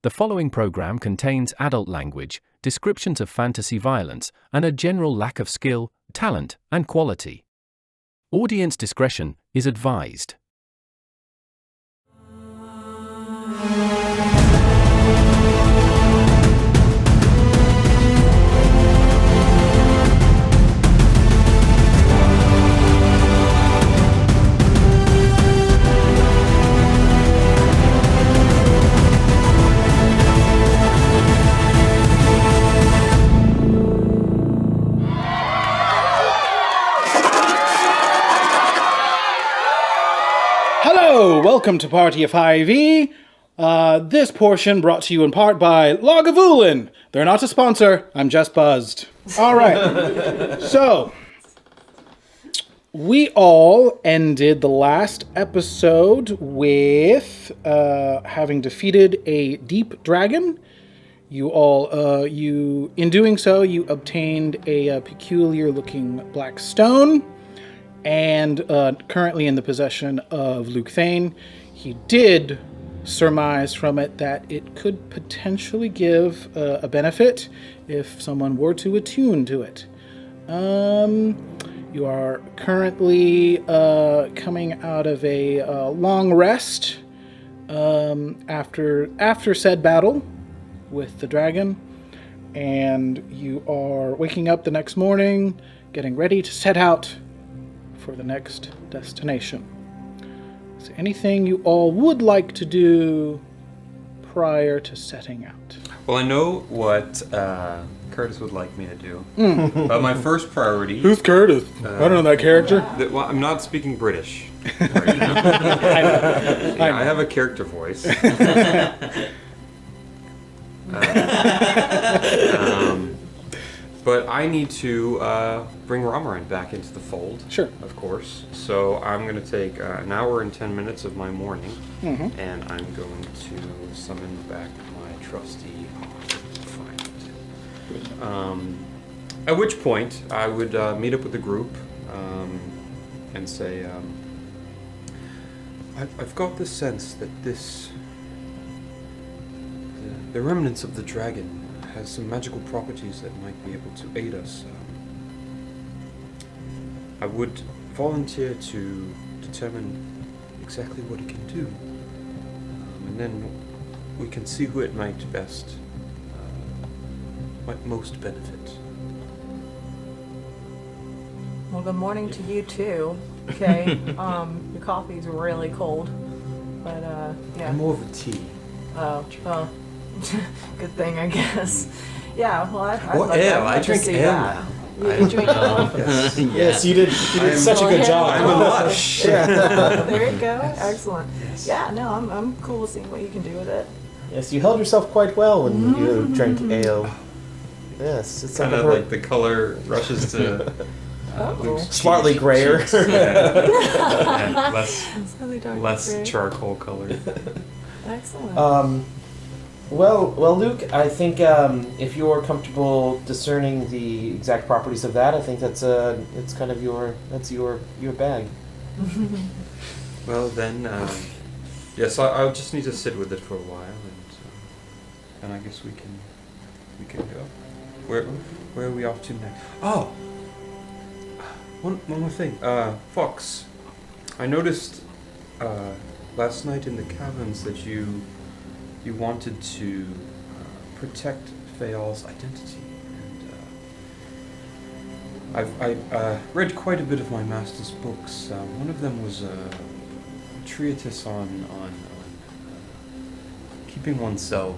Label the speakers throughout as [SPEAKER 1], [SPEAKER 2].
[SPEAKER 1] The following program contains adult language, descriptions of fantasy violence, and a general lack of skill, talent, and quality. Audience discretion is advised.
[SPEAKER 2] Hello, welcome to Party of 5e. This portion brought to you in part by Lagavulin. They're not a sponsor, I'm just buzzed. Alright, so we all ended the last episode with having defeated a deep dragon. In doing so, you obtained a peculiar looking black stone. And currently in the possession of Lukthaen. He did surmise from it that it could potentially give a benefit if someone were to attune to it. You are currently coming out of a long rest after said battle with the dragon, and you are waking up the next morning, getting ready to set out for the next destination. Is there anything you all would like to do prior to setting out?
[SPEAKER 3] Well, I know what Curtis would like me to do. But my first priority...
[SPEAKER 2] Who's Curtis? I don't know that character.
[SPEAKER 3] Well, I'm not speaking British right now. I have a character voice. But I need to bring Ramaran back into the fold. Sure. Of course. So I'm going to take an hour and 10 minutes of my morning, and I'm going to summon back my trusty find. At which point, I would meet up with the group and say, I've got the sense that the remnants of the dragon has some magical properties that might be able to aid us. I would volunteer to determine exactly what it can do, and then we can see who it might most benefit.
[SPEAKER 4] Well, good morning to you too. Okay, your coffee's really cold, but yeah.
[SPEAKER 3] I'm more of a tea.
[SPEAKER 4] Oh, well. Good thing, I guess. Yeah, well,
[SPEAKER 3] I drink ale.
[SPEAKER 4] You drink ale?
[SPEAKER 5] Yes, you did such a good job.
[SPEAKER 3] I'm a lush.
[SPEAKER 4] There you go. Excellent. Yes. Yeah, no, I'm cool with seeing what you can do with it.
[SPEAKER 5] Yes, you held yourself quite well when you drank ale. Yes, it's
[SPEAKER 3] kind of like the color rushes to
[SPEAKER 5] slightly grayer.
[SPEAKER 3] And less charcoal color.
[SPEAKER 4] Excellent.
[SPEAKER 5] Well, Luke, I think if you're comfortable discerning the exact properties of that, I think that's it's kind of your bag.
[SPEAKER 3] Well then, yes, I'll just need to sit with it for a while, and I guess we can go. Where are we off to next? Oh, one more thing. Fox, I noticed last night in the caverns that you wanted to protect Fayal's identity, and I've read quite a bit of my master's books. One of them was a treatise on keeping oneself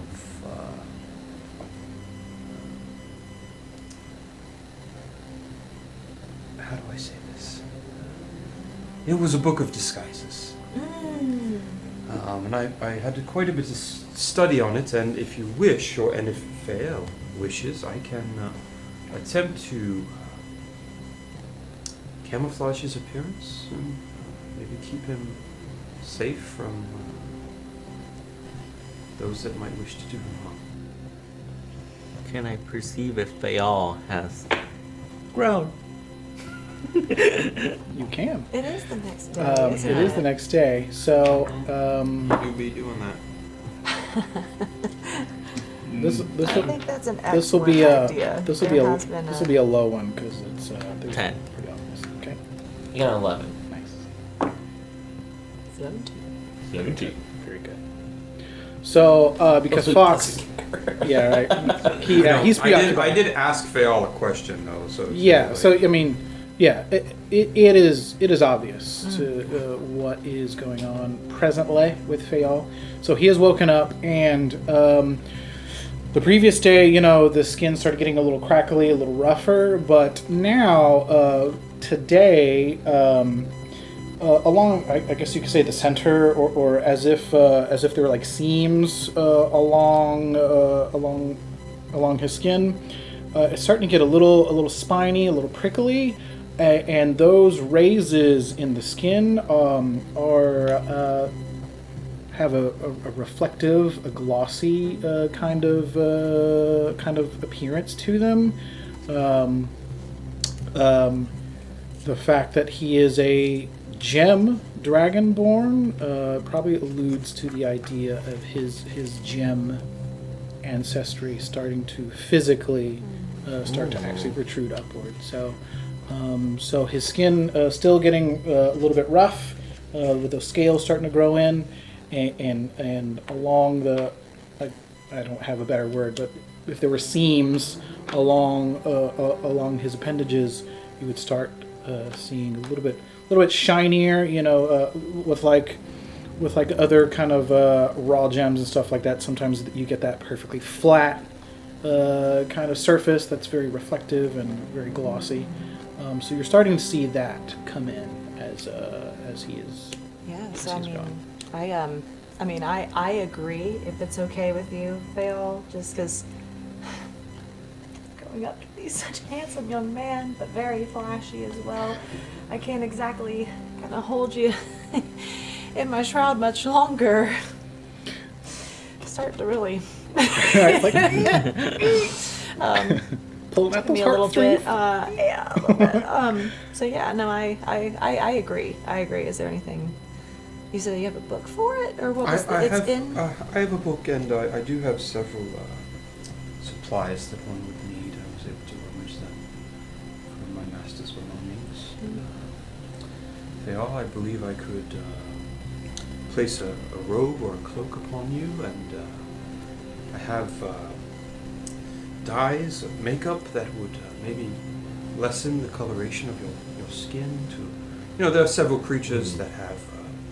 [SPEAKER 3] how do I say this? It was a book of disguises. And I had quite a bit of study on it, and if you wish, and if Fael wishes, I can attempt to camouflage his appearance and maybe keep him safe from those that might wish to do him harm.
[SPEAKER 6] Can I perceive if Fael has grown?
[SPEAKER 2] You can.
[SPEAKER 4] It is the next day.
[SPEAKER 2] It is the next day. So
[SPEAKER 3] You'll be doing that.
[SPEAKER 2] This
[SPEAKER 4] I think that's an
[SPEAKER 2] this will
[SPEAKER 4] excellent
[SPEAKER 2] be a
[SPEAKER 4] idea.
[SPEAKER 2] this will
[SPEAKER 4] There
[SPEAKER 2] be a
[SPEAKER 4] has been
[SPEAKER 2] this will be a low one because it's
[SPEAKER 6] 10.
[SPEAKER 2] pretty obvious. Okay,
[SPEAKER 5] You got an 11.
[SPEAKER 2] nice,
[SPEAKER 6] 17.
[SPEAKER 2] very good. So because Fox, yeah, right, he's
[SPEAKER 3] I
[SPEAKER 2] preoccupied.
[SPEAKER 3] did ask Fayal a question though, so it's
[SPEAKER 2] Yeah,
[SPEAKER 3] like-
[SPEAKER 2] so I mean, yeah, it is obvious to what is going on presently with Fayal. So he has woken up, and the previous day, the skin started getting a little crackly, a little rougher, but now today, along, I guess you could say the center, or as if there were like seams along his skin. It's starting to get a little spiny, a little prickly, and those raises in the skin have a reflective, a glossy kind of appearance to them. The fact that he is a gem dragonborn probably alludes to the idea of his gem ancestry starting to physically start to actually protrude upward. So his skin still getting a little bit rough, with those scales starting to grow in, and along the, I don't have a better word, but if there were seams along his appendages, you would start seeing a little bit shinier, with like other kind of raw gems and stuff like that. Sometimes you get that perfectly flat kind of surface that's very reflective and very glossy. So you're starting to see that come in as he is.
[SPEAKER 4] Yes,
[SPEAKER 2] as he's gone.
[SPEAKER 4] I agree if it's okay with you, Fail, just because growing up to be such a handsome young man, but very flashy as well, I can't exactly kind of hold you in my shroud much longer. Start to really
[SPEAKER 2] Pulling out
[SPEAKER 4] me
[SPEAKER 2] those
[SPEAKER 4] a little bit.
[SPEAKER 2] heartstrings.
[SPEAKER 4] Yeah, a little bit. So yeah, no, I agree. I agree. Is there anything? You said you have a book for it, or what was
[SPEAKER 3] I have a book, and I do have several supplies that one would need. I was able to rummage them from my master's belongings. Fayal, I believe I could place a robe or a cloak upon you, and I have dyes of makeup that would maybe lessen the coloration of your skin. There are several creatures that have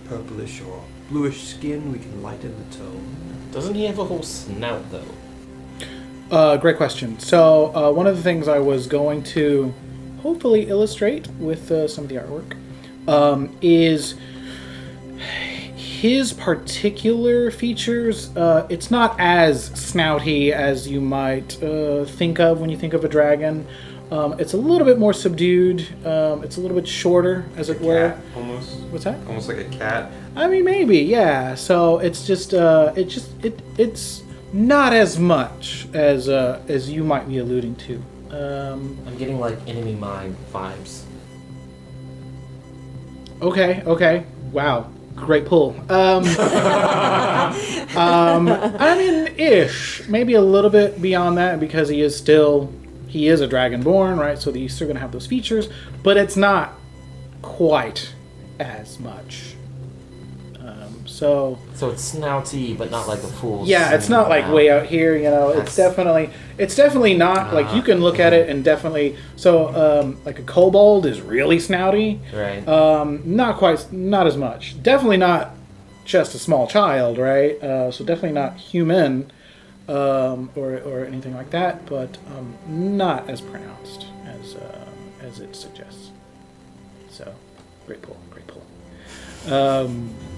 [SPEAKER 3] purplish or bluish skin. We can lighten the tone.
[SPEAKER 5] Doesn't he have a whole snout, though?
[SPEAKER 2] Great question. So one of the things I was going to hopefully illustrate with some of the artwork is his particular features. It's not as snouty as you might think of when you think of a dragon. It's a little bit more subdued. It's a little bit shorter, as it were.
[SPEAKER 3] Cat, almost.
[SPEAKER 2] What's that?
[SPEAKER 3] Almost like a cat.
[SPEAKER 2] I mean, maybe, yeah. So it's just, it's not as much as you might be alluding to.
[SPEAKER 5] I'm getting like Enemy Mine vibes.
[SPEAKER 2] Okay. Wow. Great pull. I mean, ish. Maybe a little bit beyond that, because he is a dragonborn, right? So he's still going to have those features, but it's not quite as much. So
[SPEAKER 5] it's snouty, but not like a full.
[SPEAKER 2] yeah, it's not like way out here. It's definitely not like you can look at it and definitely. So like a kobold is really snouty.
[SPEAKER 5] Right.
[SPEAKER 2] Not as much. Definitely not just a small child, right? So definitely not human. Or anything like that, but not as pronounced as it suggests. So, great pull.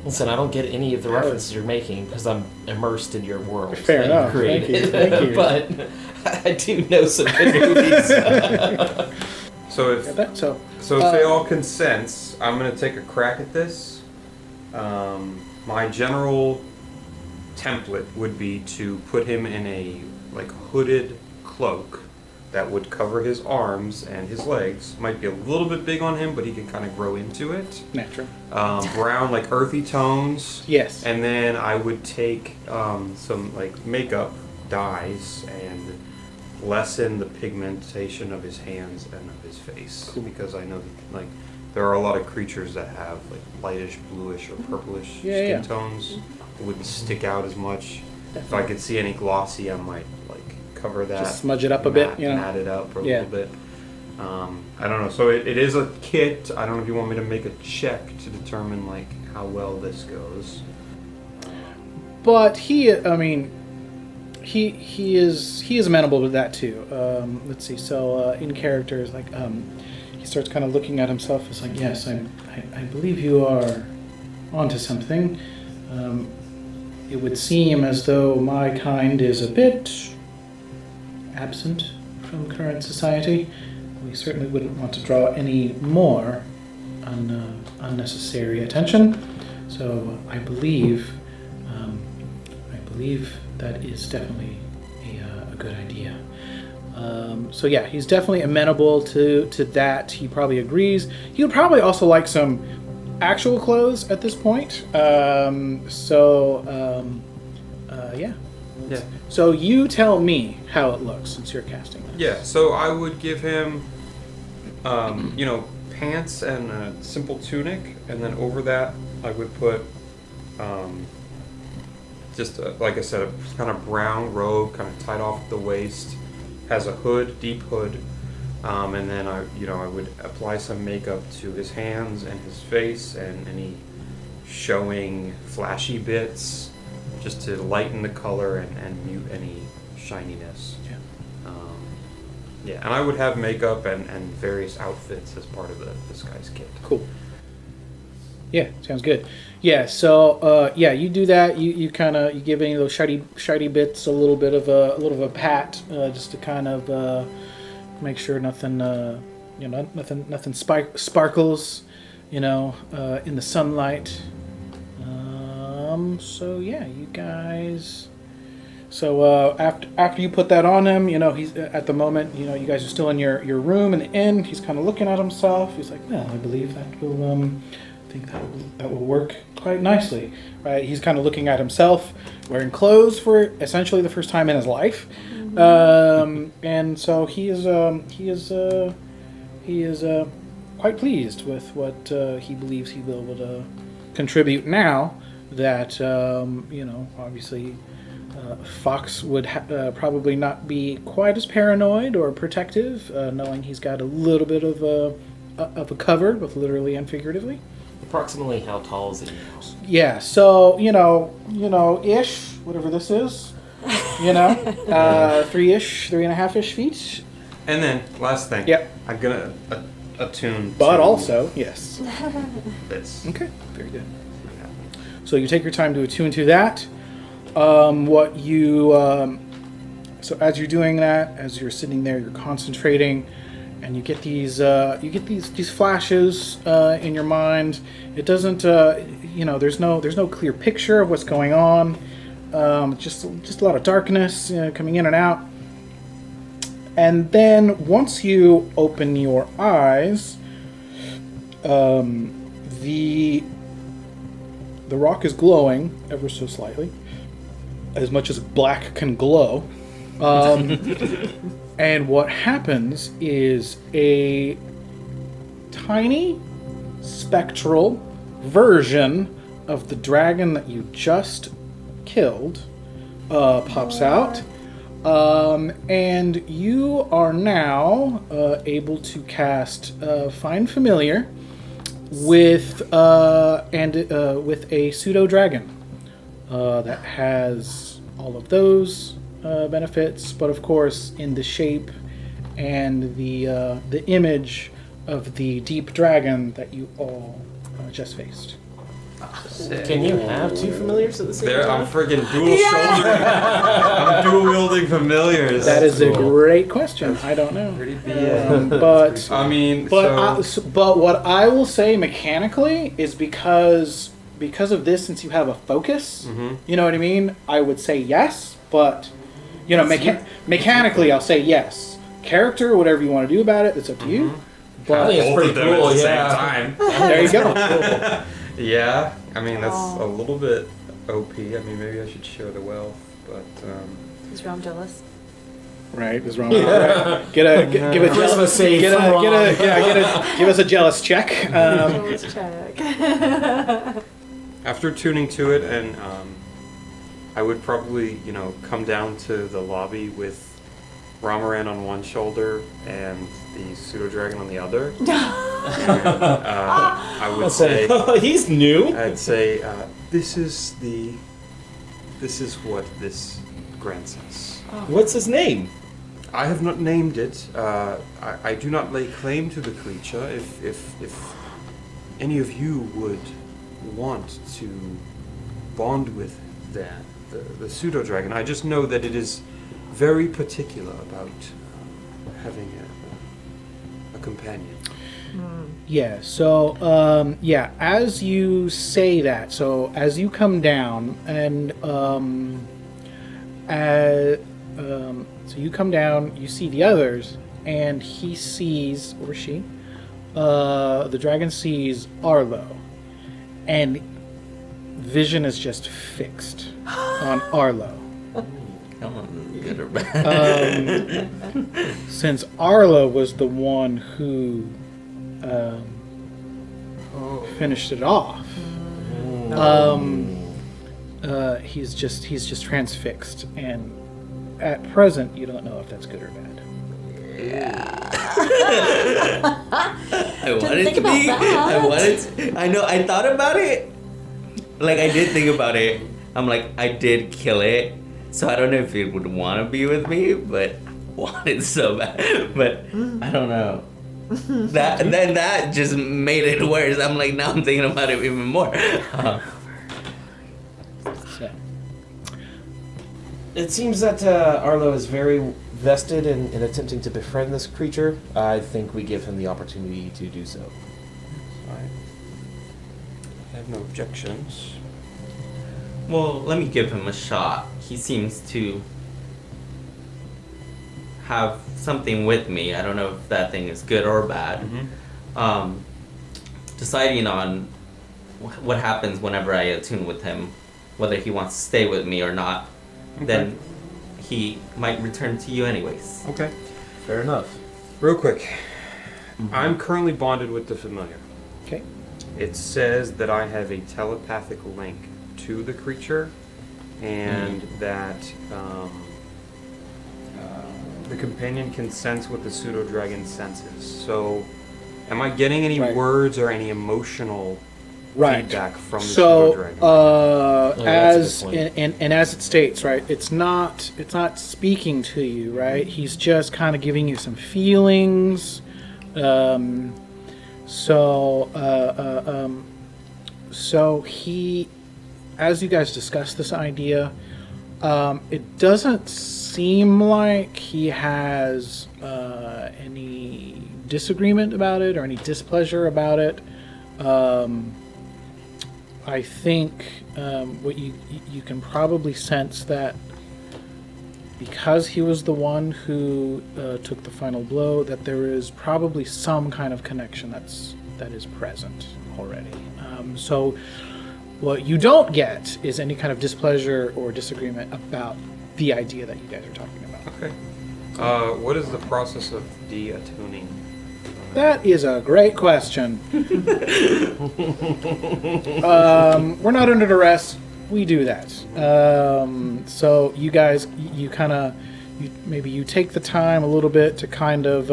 [SPEAKER 5] Listen, I don't get any of the references you're making because I'm immersed in your world.
[SPEAKER 2] Fair
[SPEAKER 5] that
[SPEAKER 2] enough.
[SPEAKER 5] You created.
[SPEAKER 2] Thank you.
[SPEAKER 5] But I do know some good movies.
[SPEAKER 3] So if Fayal consents, I'm going to take a crack at this. My general template would be to put him in a hooded cloak that would cover his arms and his legs. Might be a little bit big on him, but he can kind of grow into it.
[SPEAKER 2] Natural.
[SPEAKER 3] Brown, like earthy tones.
[SPEAKER 2] Yes.
[SPEAKER 3] And then I would take some like makeup dyes and lessen the pigmentation of his hands and of his face. Cool. Because I know that, like, there are a lot of creatures that have like lightish, bluish, or purplish skin tones. It wouldn't stick out as much. Definitely. If I could see any glossy, I might like cover that.
[SPEAKER 2] Just smudge it up a bit, you know.
[SPEAKER 3] Mat it up a little bit. I don't know. So it is a kit. I don't know if you want me to make a check to determine like how well this goes.
[SPEAKER 2] But he is amenable to that too. Let's see. So in characters, like he starts kind of looking at himself. It's like, yes, I believe you are onto something. It would seem as though my kind is a bit absent from current society. We certainly wouldn't want to draw any more unnecessary attention. So I believe that is definitely a good idea. So yeah, he's definitely amenable to that. He probably agrees. He would probably also like some actual clothes at this point. Yeah.
[SPEAKER 3] Yeah.
[SPEAKER 2] So you tell me how it looks since you're casting that.
[SPEAKER 3] Yeah. So I would give him, pants and a simple tunic, and then over that I would put, like I said, a kind of brown robe, kind of tied off at the waist, has a hood, deep hood, and then I would apply some makeup to his hands and his face and any showing flashy bits, just to lighten the color and mute any shininess. Yeah, and I would have makeup and various outfits as part of this guy's kit.
[SPEAKER 2] Cool. Yeah, sounds good. Yeah, so you do that. You kind of give any of those shiny bits a little bit of a pat, just to kind of make sure nothing nothing sparkles, in the sunlight. So yeah, you guys. So after you put that on him, he's at the moment, you guys are still in your room in the inn. He's kind of looking at himself. He's like, well, I believe that will I think that will work quite nicely, right? He's kind of looking at himself wearing clothes for essentially the first time in his life, and so he is quite pleased with what he believes he will be able to contribute now that obviously. Fox would probably not be quite as paranoid or protective, knowing he's got a little bit of a cover, both literally and figuratively.
[SPEAKER 5] Approximately how tall is he?
[SPEAKER 2] Yeah, so ish, whatever this is, 3-ish, 3.5-ish feet.
[SPEAKER 3] And then last thing.
[SPEAKER 2] Yep.
[SPEAKER 3] I'm gonna attune.
[SPEAKER 2] But also, yes.
[SPEAKER 3] This.
[SPEAKER 2] Okay, very good. So you take your time to attune to that. So as you're doing that, as you're sitting there, you're concentrating, and you get these flashes in your mind. It doesn't, there's no clear picture of what's going on. Just a lot of darkness coming in and out. And then once you open your eyes, the rock is glowing ever so slightly. As much as black can glow. And what happens is a tiny spectral version of the dragon that you just killed pops out. And you are now able to cast Find Familiar with a pseudo dragon. That has all of those benefits, but of course in the shape and the image of the deep dragon that you all just faced.
[SPEAKER 5] Can you have two familiars at the same time?
[SPEAKER 3] I'm friggin' dual shouldering. I'm dual wielding familiars.
[SPEAKER 2] That is a great question. I don't know. But
[SPEAKER 3] I mean,
[SPEAKER 2] but what I will say mechanically is because of this, since you have a focus, you know what I mean? I would say yes, but, mechanically I'll say yes. character, whatever you want to do about it. It's up to you.
[SPEAKER 5] I
[SPEAKER 2] But
[SPEAKER 5] think it's
[SPEAKER 3] Both
[SPEAKER 5] pretty
[SPEAKER 3] of them
[SPEAKER 5] cool,
[SPEAKER 3] at the
[SPEAKER 5] yeah.
[SPEAKER 3] same time.
[SPEAKER 2] there you go.
[SPEAKER 3] Yeah, I mean that's
[SPEAKER 4] Aw.
[SPEAKER 3] a little bit OP. I mean maybe I should share the wealth, but
[SPEAKER 4] Is Rom jealous?
[SPEAKER 2] Right, is wrong. Right. Give a
[SPEAKER 5] Christmas save
[SPEAKER 2] Give
[SPEAKER 5] from Ron.
[SPEAKER 2] give us a jealous check.
[SPEAKER 4] Jealous check.
[SPEAKER 3] after tuning to it, and I would probably come down to the lobby with Ramaran on one shoulder and the pseudo dragon on the other. And, I would say.
[SPEAKER 5] He's new.
[SPEAKER 3] I'd say this is what this grants us.
[SPEAKER 5] What's his name?
[SPEAKER 3] I have not named it. I do not lay claim to the creature. If any of you would want to bond with the pseudo dragon, I just know that it is very particular about having a companion.
[SPEAKER 2] Yeah, so, as you say that, so as you come down, and, so you come down, you see the others, and he sees, or she, the dragon sees Arlo, and vision is just fixed on Arlo.
[SPEAKER 6] Good or bad?
[SPEAKER 2] Since Arlo was the one who finished it off, he's just transfixed, and at present you don't know if that's good or bad.
[SPEAKER 6] I wanted
[SPEAKER 4] think
[SPEAKER 6] to
[SPEAKER 4] about
[SPEAKER 6] be.
[SPEAKER 4] that.
[SPEAKER 6] I know. I thought about it. Like I did think about it. I'm like I did kill it, so I don't know if it would want to be with me, but wanted so bad. But I don't know. That just made it worse. I'm like now I'm thinking about it even more.
[SPEAKER 2] So,
[SPEAKER 5] It seems that Arlo is very vested in attempting to befriend this creature. I think we give him the opportunity to do so.
[SPEAKER 3] I have no objections.
[SPEAKER 6] Well, let me give him a shot. He seems to have something with me. I don't know if that thing is good or bad. Deciding on what happens whenever I attune with him, whether he wants to stay with me or not, then he might return to you anyways.
[SPEAKER 3] Okay.
[SPEAKER 5] Fair enough.
[SPEAKER 3] Real quick. I'm currently bonded with the familiar.
[SPEAKER 2] okay.
[SPEAKER 3] It says that I have a telepathic link to the creature, and that the companion can sense what the pseudo dragon senses. So, am I getting any
[SPEAKER 2] Right.
[SPEAKER 3] words or any emotional
[SPEAKER 2] Right.
[SPEAKER 3] feedback from the
[SPEAKER 2] So,
[SPEAKER 3] pseudo dragon?
[SPEAKER 5] that's a good point.
[SPEAKER 2] and as it states, right, it's not speaking to you, right? He's just kind of giving you some feelings. So he, as you guys discuss this idea, it doesn't seem like he has any disagreement about it or any displeasure about it. I think what you can probably sense that because he was the one who took the final blow, that there is probably some kind of connection that is present already. So what you don't get is any kind of displeasure or disagreement about the idea that you guys are talking about.
[SPEAKER 3] Okay. What is the process of de-attuning?
[SPEAKER 2] That is a great question. We're not under duress. We do that. So you guys, you kind of, maybe you take the time a little bit to kind of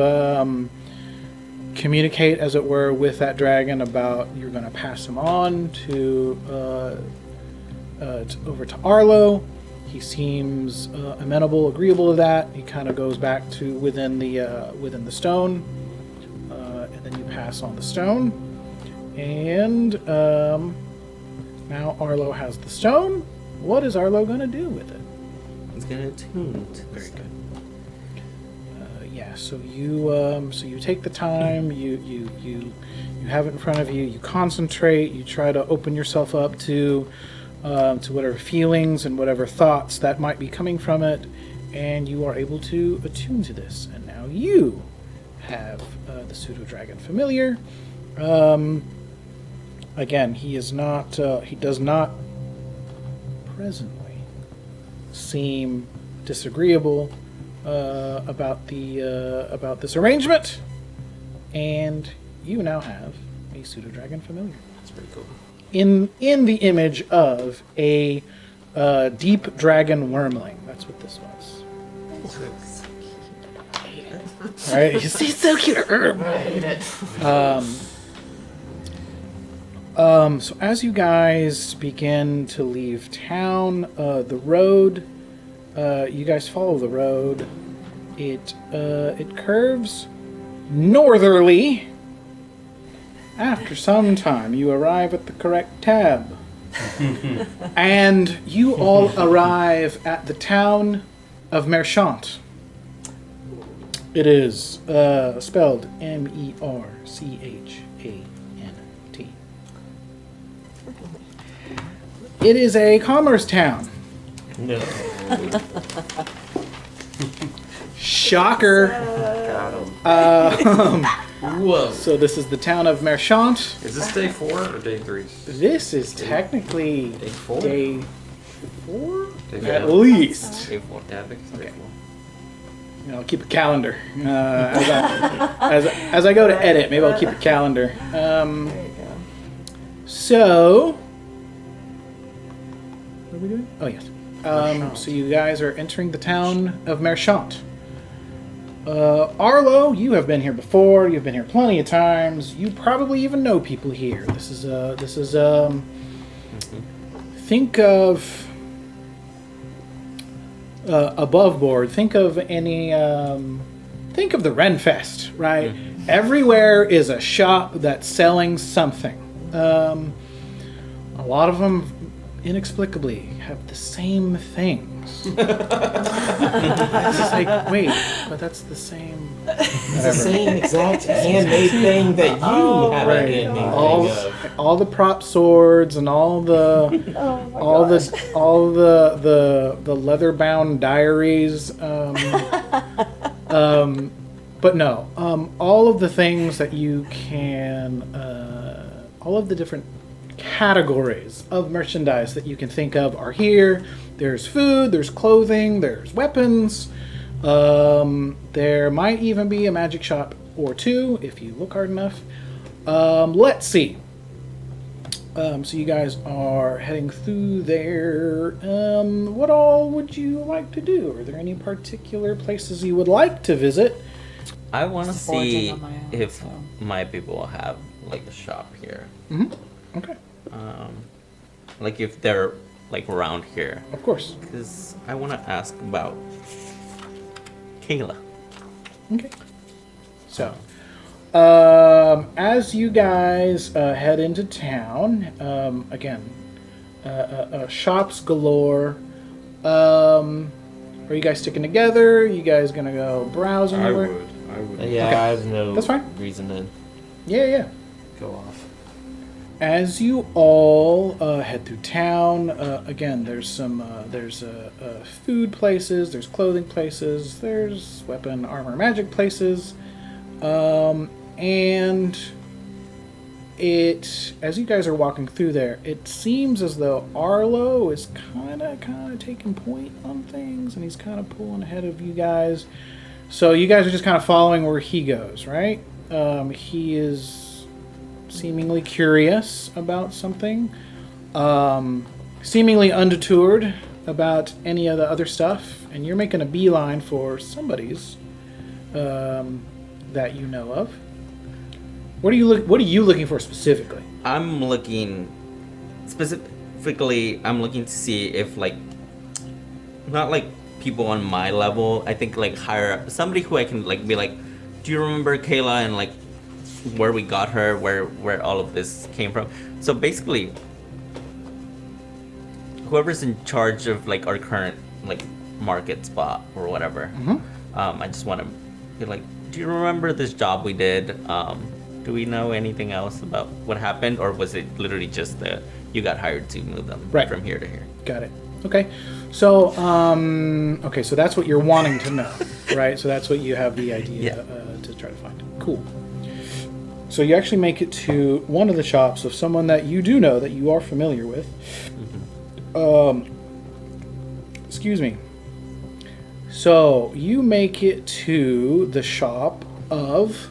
[SPEAKER 2] communicate, as it were, with that dragon about you're going to pass him on to over to Arlo. He seems amenable, agreeable to that. He kind of goes back to within the stone. And then you pass on the stone, and now Arlo has the stone. What is Arlo going to do with it?
[SPEAKER 6] He's gonna attune to
[SPEAKER 2] Very
[SPEAKER 6] this.
[SPEAKER 2] good. Yeah. So you take the time. You have it in front of you. You concentrate. You try to open yourself up to whatever feelings and whatever thoughts that might be coming from it, and you are able to attune to this. And now now you have the pseudo-dragon familiar. Again, he is not. He does not presently seem disagreeable about this arrangement, and you now have a pseudo-dragon familiar.
[SPEAKER 5] That's pretty cool.
[SPEAKER 2] In the image of a deep dragon wormling. That's what this was. All right, you see, it's so cute.
[SPEAKER 5] I hate it.
[SPEAKER 2] So as you guys begin to leave town, the road, you guys follow the road. It curves northerly. After some time, you arrive at the correct tab. And you all arrive at the town of Merchant. It is spelled Merchant. It is a commerce town.
[SPEAKER 5] No.
[SPEAKER 2] Shocker.
[SPEAKER 6] Got him.
[SPEAKER 5] Whoa.
[SPEAKER 2] So this is the town of Merchant.
[SPEAKER 3] Is this day 4 or day 3?
[SPEAKER 2] This is technically
[SPEAKER 3] Day 4?
[SPEAKER 2] day 4?
[SPEAKER 3] Day
[SPEAKER 2] At
[SPEAKER 3] 4.
[SPEAKER 2] least.
[SPEAKER 6] Day 4.
[SPEAKER 3] Yeah, I think it's day
[SPEAKER 2] Okay.
[SPEAKER 3] 4.
[SPEAKER 2] You know, I'll keep a calendar. As I go to edit, maybe I'll keep a calendar.
[SPEAKER 4] There you go.
[SPEAKER 2] So, what are we doing? Oh, yes. So you guys are entering the town of Merchant. Arlo, you have been here before. You've been here plenty of times. You probably even know people here. This is think of above board. Think of any. Think of the Renfest, right? Everywhere is a shop that's selling something. A lot of them, inexplicably, have the same things. It's just like, wait, but that's the same.
[SPEAKER 5] It's the same exact handmade thing that you have a handmade thing of.
[SPEAKER 2] All the prop swords and all the the leather bound diaries. But no, all of the things that you can, all of the different categories of merchandise that you can think of are here. There's food, there's clothing, there's weapons. There might even be a magic shop or two if you look hard enough. Let's see. So you guys are heading through there. What all would you like to do? Are there any particular places you would like to visit?
[SPEAKER 6] I want to
[SPEAKER 4] Just foraging
[SPEAKER 6] see
[SPEAKER 4] on my own,
[SPEAKER 6] if
[SPEAKER 4] so.
[SPEAKER 6] my people have like a shop here.
[SPEAKER 2] Okay,
[SPEAKER 6] Like if they're like around here,
[SPEAKER 2] of course.
[SPEAKER 6] because I want to ask about Kayla.
[SPEAKER 2] Okay. So, as you guys head into town, again, shops galore. Are you guys sticking together? You guys gonna go browse
[SPEAKER 3] I
[SPEAKER 2] anywhere?
[SPEAKER 3] would.
[SPEAKER 5] Yeah,
[SPEAKER 2] Okay.
[SPEAKER 5] I have no
[SPEAKER 2] That's fine.
[SPEAKER 5] reason to
[SPEAKER 2] Yeah.
[SPEAKER 5] go off.
[SPEAKER 2] As you all head through town, again, there's some food places, there's clothing places, there's weapon, armor, magic places, and as you guys are walking through there, it seems as though Arlo is kind of taking point on things, and he's kind of pulling ahead of you guys. So you guys are just kind of following where he goes, right? He is seemingly curious about something, seemingly undeterred about any of the other stuff, and you're making a beeline for somebody's that you know of. What are you looking for specifically?
[SPEAKER 6] I'm looking specifically. I'm looking to see if like not like people on my level. I think like higher up, somebody who I can like be like, do you remember Kayla and like where we got her, where all of this came from? So basically, whoever's in charge of like our current like market spot or whatever, I just want to be like, do you remember this job we did? Do we know anything else about what happened, or was it literally just you got hired to move them
[SPEAKER 2] Right.
[SPEAKER 6] from here to here?
[SPEAKER 2] Got it. Okay. So, okay, so that's what you're wanting to know, right? So that's what you have the idea to try to find. Cool. So you actually make it to one of the shops of someone that you do know, that you are familiar with. Excuse me. So you make it to the shop of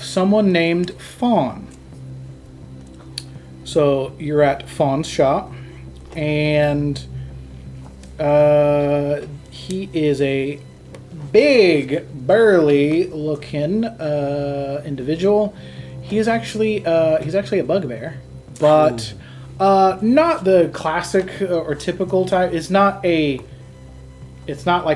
[SPEAKER 2] someone named Fawn. So you're at Fawn's shop, and he is a big, burly-looking individual. He's actually a bugbear, but not the classic or typical type. It's not like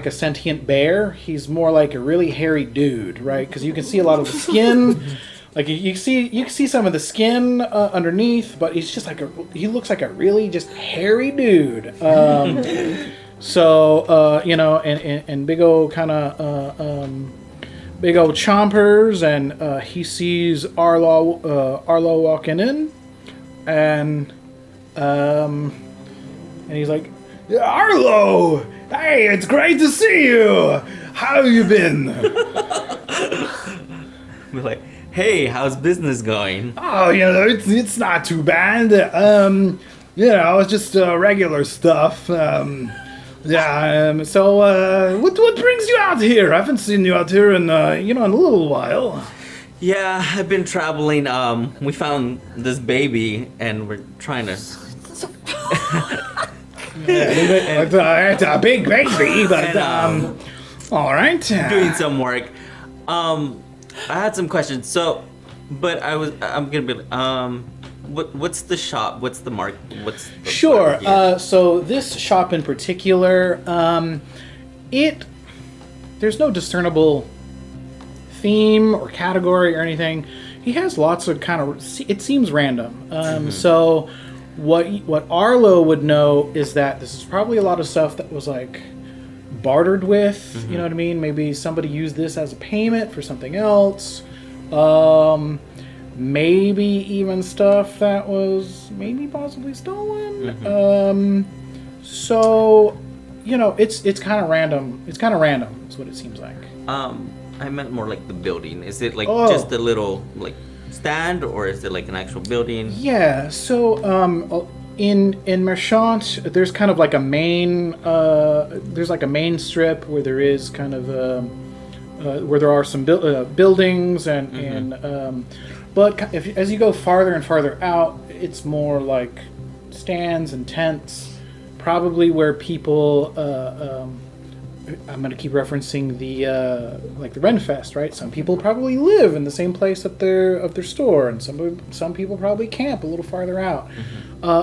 [SPEAKER 2] a sentient bear. He's more like a really hairy dude, right? Because you can see a lot of the skin. Like you can see some of the skin underneath, but he's just he looks like a really just hairy dude. So and big old kind of big old chompers, and he sees Arlo walking in, and he's like, Arlo, hey, it's great to see you. How have you been?
[SPEAKER 6] We're like, hey, how's business going?
[SPEAKER 2] Oh, it's not too bad. It's just regular stuff. So what brings you out here? I haven't seen you out here in a little while.
[SPEAKER 6] Yeah, I've been traveling. We found this baby, and we're trying to.
[SPEAKER 2] It's a big baby, but all right.
[SPEAKER 6] Doing some work. I had some questions. So, but I'm gonna be. What's the shop? What's the mark? What's the
[SPEAKER 2] sure. So this shop in particular, there's no discernible theme or category or anything. He has lots of it seems random. So what Arlo would know is that this is probably a lot of stuff that was like bartered with, you know what I mean? Maybe somebody used this as a payment for something else. Maybe even stuff that was possibly stolen. So, it's kind of random. It's kind of random, is what it seems like.
[SPEAKER 6] I meant more like the building. Is it like just a little like stand, or is it like an actual building?
[SPEAKER 2] Yeah. So, in Merchant, there's kind of like a main. There's like a main strip where there is kind of where there are some buildings and but as you go farther and farther out, it's more like stands and tents, probably where people. I'm going to keep referencing the like the Renfest, right? Some people probably live in the same place of their store, and some people probably camp a little farther out.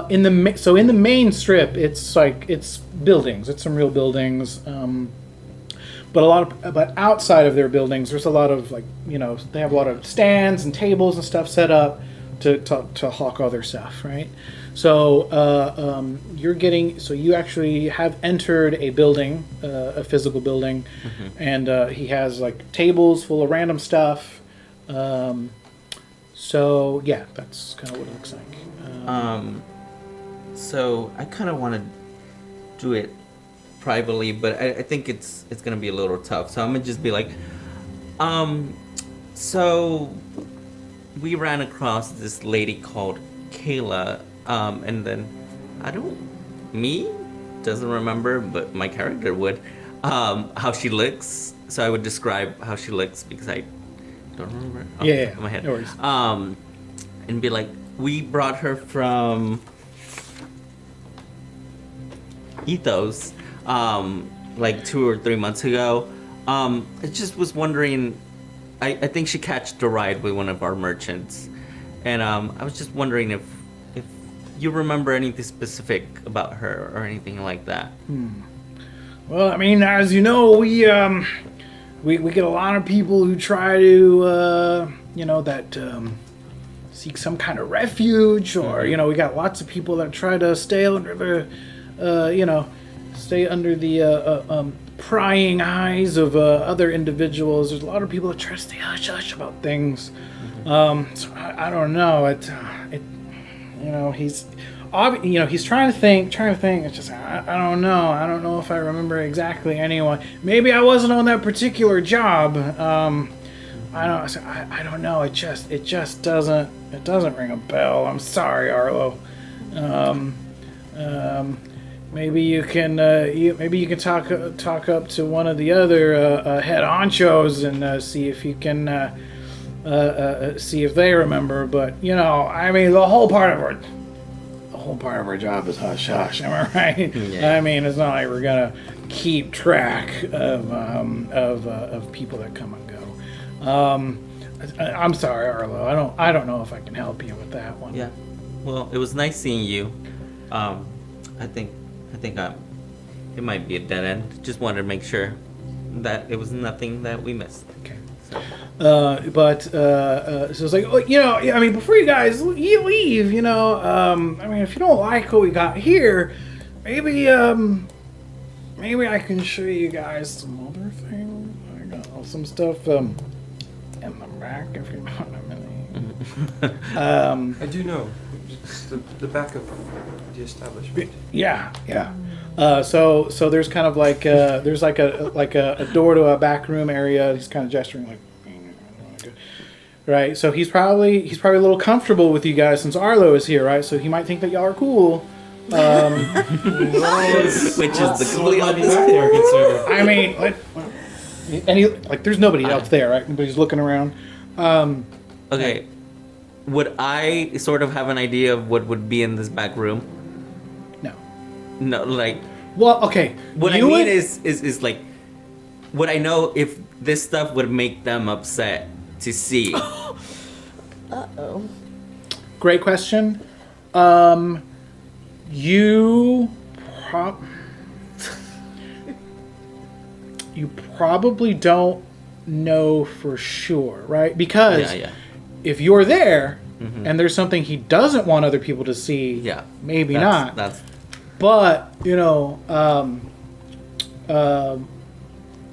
[SPEAKER 2] In the main strip, it's buildings. It's some real buildings. But outside of their buildings, there's a lot of they have a lot of stands and tables and stuff set up to hawk all their stuff, right? So you actually have entered a building, a physical building, and he has like tables full of random stuff. So yeah, that's kind of what it looks like.
[SPEAKER 6] So I kind of want to do it privately, but I think it's gonna be a little tough. So I'm gonna just be like, so we ran across this lady called Kayla, and then doesn't remember, but my character would, how she looks. So I would describe how she looks because I don't remember.
[SPEAKER 2] In
[SPEAKER 6] my head.
[SPEAKER 2] No worries.
[SPEAKER 6] And be like, we brought her from Lithos, like 2 or 3 months ago. I just was wondering, I think she catched a ride with one of our merchants, and I was just wondering if you remember anything specific about her or anything like that.
[SPEAKER 2] Well, I mean, as you know, we get a lot of people who try to seek some kind of refuge, or we got lots of people that try to stay under the prying eyes of other individuals. There's a lot of people that try to stay hush-hush about things. So I don't know. he's trying to think. It's just I don't know if I remember exactly anyone. Maybe I wasn't on that particular job. I don't know. It just doesn't ring a bell. I'm sorry, Arlo. Maybe you can talk up to one of the other head honchos and see if you can see if they remember. But the whole part of our job is hush hush. Am I right?
[SPEAKER 6] Yeah.
[SPEAKER 2] I mean, it's not like we're gonna keep track of people that come and go. I'm sorry, Arlo. I don't know if I can help you with that one.
[SPEAKER 6] Yeah. Well, it was nice seeing you. I think it might be a dead end. Just wanted to make sure that it was nothing that we missed.
[SPEAKER 2] Okay.
[SPEAKER 6] So.
[SPEAKER 2] So it's like, before you guys leave, if you don't like what we got here, maybe I can show you guys some other things. I got some stuff in the back, if you know what I mean.
[SPEAKER 3] I do know. It's the back of the establishment.
[SPEAKER 2] Yeah. So there's kind of like there's like a door to a back room area. He's kind of gesturing like, right. So he's probably a little comfortable with you guys since Arlo is here, right? So he might think that y'all are cool.
[SPEAKER 6] Which is the complete opposite.
[SPEAKER 2] I mean, there's nobody else there, right? Nobody's looking around.
[SPEAKER 6] Okay. Would I sort of have an idea of what would be in this back room? No, like.
[SPEAKER 2] Well, okay.
[SPEAKER 6] What I mean is like, would I know if this stuff would make them upset to see?
[SPEAKER 4] Uh-oh.
[SPEAKER 2] Great question. You probably don't know for sure, right? Because if you're there and there's something he doesn't want other people to see, maybe not. But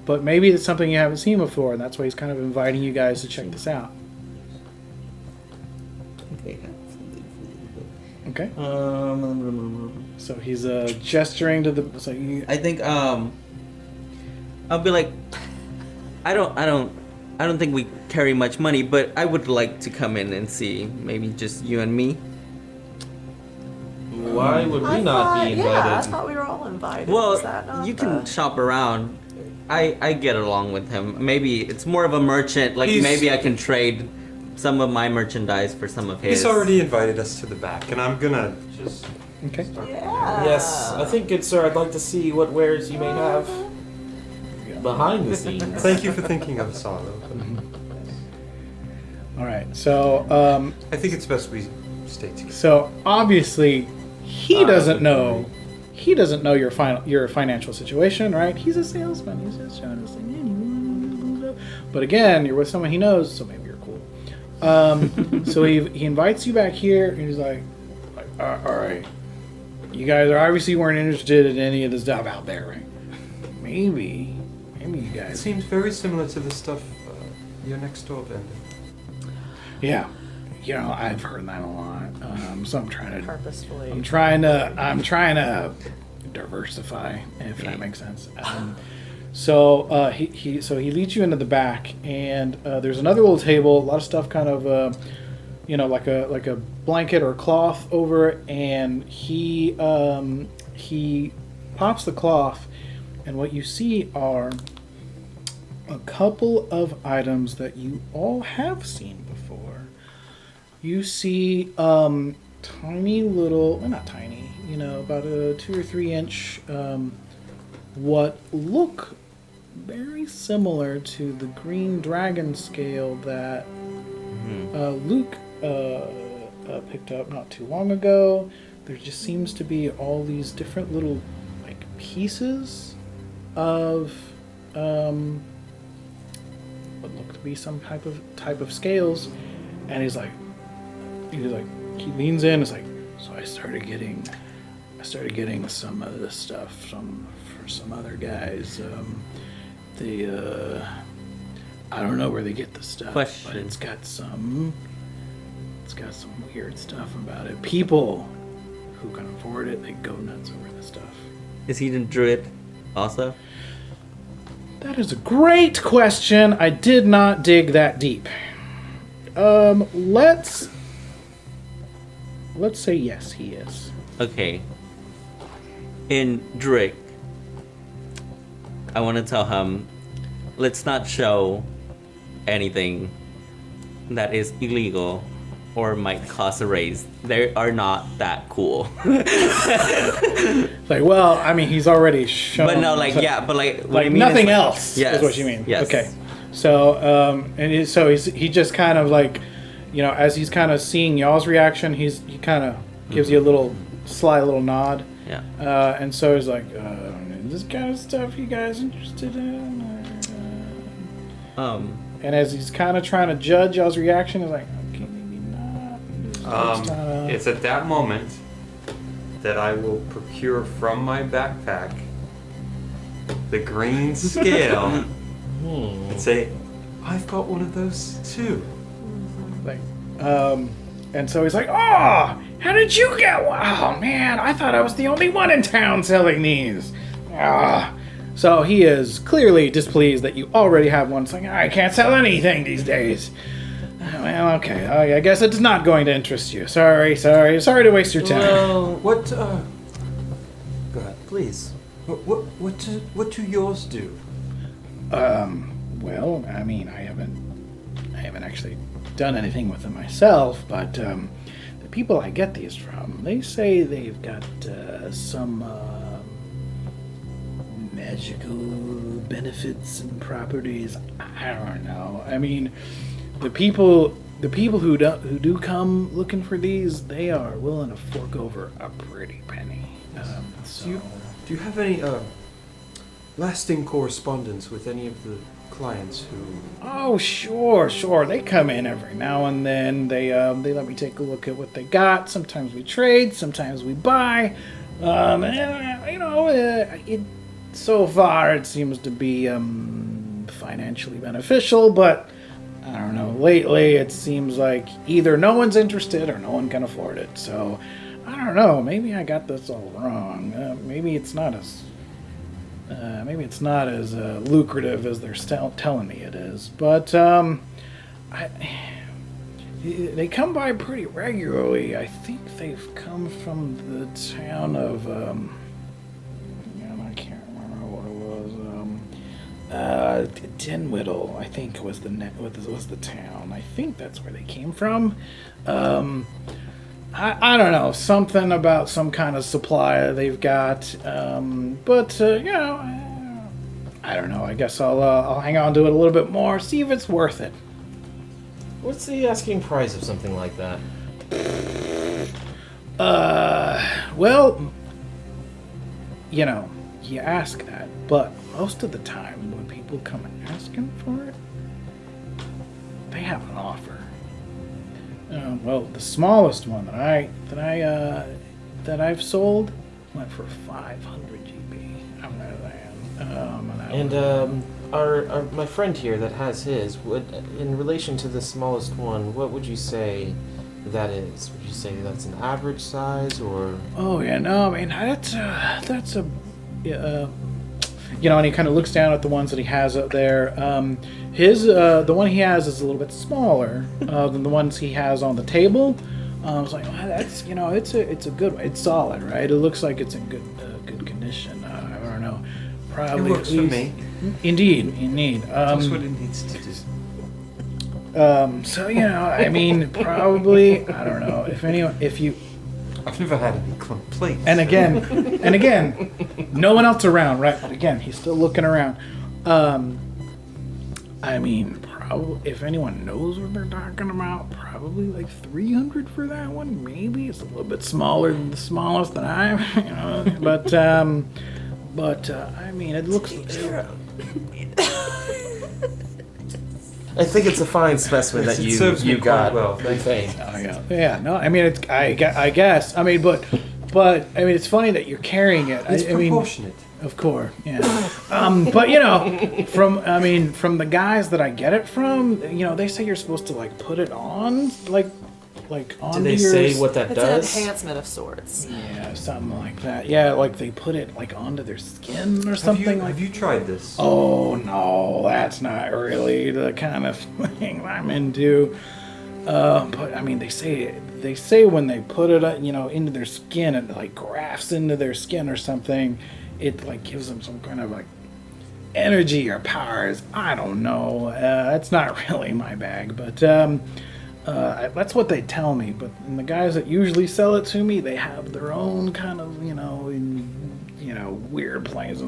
[SPEAKER 2] but maybe it's something you haven't seen before, and that's why he's kind of inviting you guys to check this out. Okay. So he's gesturing to the. So
[SPEAKER 6] I think I'll be like, I don't think we carry much money, but I would like to come in and see maybe just you and me.
[SPEAKER 5] Why would we not be invited?
[SPEAKER 4] Yeah, I thought we were all invited.
[SPEAKER 6] Well, you can shop around. I get along with him. Maybe it's more of a merchant. Like maybe I can trade some of my merchandise for some of his.
[SPEAKER 3] He's already invited us to the back, and I'm gonna just.
[SPEAKER 2] Okay.
[SPEAKER 4] Yeah.
[SPEAKER 5] Yes, I think, good sir, I'd like to see what wares you may have behind the scenes.
[SPEAKER 3] Thank you for thinking of us, Arlo.
[SPEAKER 2] All right. So
[SPEAKER 3] I think it's best we stay together.
[SPEAKER 2] So obviously, he doesn't know. He doesn't know your financial situation, right? He's a salesman. He's just trying to say. But again, you're with someone he knows, so maybe you're cool. So he invites you back here, and he's like, all right, you guys are obviously weren't interested in any of the stuff out there, right? Maybe you
[SPEAKER 3] It
[SPEAKER 2] guys.
[SPEAKER 3] seems very similar to the stuff your next door vendor.
[SPEAKER 2] Yeah, I've heard that a lot. So I'm trying to
[SPEAKER 4] Purposefully.
[SPEAKER 2] I'm trying to diversify, if that makes sense. So he leads you into the back, and there's another little table, a lot of stuff, kind of like a blanket or cloth over it, and he pops the cloth, and what you see are a couple of items that you all have seen before. You see tiny little, well, not tiny, about a 2 or 3 inch, what look very similar to the green dragon scale that Luke picked up not too long ago. There just seems to be all these different little pieces of what look to be some type of scales, and he leans in. It's like, so I started getting some of this stuff for some other guys. I don't know where they get the stuff,
[SPEAKER 6] Question.
[SPEAKER 2] but it's got some It's got some weird stuff about it. People who can afford it, they go nuts over this stuff.
[SPEAKER 6] Is he the druid also?
[SPEAKER 2] That is a great question. I did not dig that deep. Let's say yes, he is.
[SPEAKER 6] Okay. In Druid, I want to tell him, let's not show anything that is illegal or might cause a raise. They are not that cool.
[SPEAKER 2] Like, well, I mean, he's already shown.
[SPEAKER 6] But no, like,
[SPEAKER 2] so,
[SPEAKER 6] yeah, but like, what
[SPEAKER 2] like
[SPEAKER 6] I mean
[SPEAKER 2] nothing
[SPEAKER 6] is, like,
[SPEAKER 2] else
[SPEAKER 6] yes,
[SPEAKER 2] is what you mean.
[SPEAKER 6] Yes.
[SPEAKER 2] Okay. So, he just kind of like, as he's kind of seeing y'all's reaction, he kind of gives you a little sly little nod.
[SPEAKER 6] Yeah.
[SPEAKER 2] And so he's like, is this kind of stuff you guys interested in? And as he's kind of trying to judge y'all's reaction, he's like, okay, maybe not.
[SPEAKER 3] It's at that moment that I will procure from my backpack the green scale and say, I've got one of those too.
[SPEAKER 2] Like, and so he's like, oh, how did you get one? Oh man, I thought I was the only one in town selling these. So he is clearly displeased that you already have one. It's like, I can't sell anything these days. Well, okay, I guess it's not going to interest you. Sorry to waste your time.
[SPEAKER 3] Well, what, go ahead.
[SPEAKER 5] Please.
[SPEAKER 3] What do yours do?
[SPEAKER 2] Well, I mean, I haven't actually done anything with them myself, but the people I get these from, they say they've got some magical benefits and properties. I don't know. I mean, the people who do come looking for these, they are willing to fork over a pretty penny.
[SPEAKER 3] Do you have any lasting correspondence with any of the clients who?
[SPEAKER 2] Oh, sure. They come in every now and then. They let me take a look at what they got. Sometimes we trade, sometimes we buy. So far it seems to be financially beneficial, but I don't know. Lately it seems like either no one's interested or no one can afford it. So I don't know. Maybe I got this all wrong. Maybe it's not as lucrative as they're telling me it is. But they come by pretty regularly. I think they've come from the town of I can't remember what it was. Dinwiddle, I think was the town. I think that's where they came from. I don't know, something about some kind of supply they've got, but I don't know. I guess I'll hang on to it a little bit more, see if it's worth it.
[SPEAKER 5] What's the asking price of something like that?
[SPEAKER 2] Well, you ask that, but most of the time when people come and asking for it, they have an offer. Well, the smallest one that I've sold went for 500 GP. I'm not
[SPEAKER 5] our my friend here that has his, in relation to the smallest one, what would you say that is? Would you say that's an average size, or?
[SPEAKER 2] Oh yeah, no, I mean that's a and he kind of looks down at the ones that he has up there. The one he has is a little bit smaller than the ones he has on the table. I was like, well, that's it's a good one. It's solid, right? It looks like it's in good condition. I don't know, probably
[SPEAKER 3] It works for me.
[SPEAKER 2] Indeed.
[SPEAKER 3] That's what it needs to do.
[SPEAKER 2] So I mean, probably I don't know if you.
[SPEAKER 3] I've never had any complaints.
[SPEAKER 2] And again, no one else around, right? But again, he's still looking around. I mean, probably if anyone knows what they're talking about, probably like 300 for that one. Maybe it's a little bit smaller than the smallest that I have, but I mean, it looks.
[SPEAKER 5] I think it's a fine specimen that you got.
[SPEAKER 3] Well,
[SPEAKER 5] Lukthaen.
[SPEAKER 2] Oh yeah. No, I mean, it's I guess. I mean, but I mean, it's funny that you're carrying it.
[SPEAKER 3] It's
[SPEAKER 2] I mean,
[SPEAKER 3] proportionate.
[SPEAKER 2] of course, yeah. But from the guys that I get it from, they say you're supposed to like put it on like like
[SPEAKER 5] Do
[SPEAKER 2] onto
[SPEAKER 5] they
[SPEAKER 2] your...
[SPEAKER 5] say what that
[SPEAKER 4] It's
[SPEAKER 5] does?
[SPEAKER 4] an enhancement of sorts.
[SPEAKER 2] Yeah, something like that. Yeah, like they put it like onto their skin or something.
[SPEAKER 3] Have you tried this?
[SPEAKER 2] Oh no, that's not really the kind of thing I'm into. But I mean, they say when they put it, into their skin, it like grafts into their skin or something. It like gives them some kind of like energy or powers. I don't know. That's not really my bag, but that's what they tell me. But the guys that usually sell it to me, they have their own kind of weird places.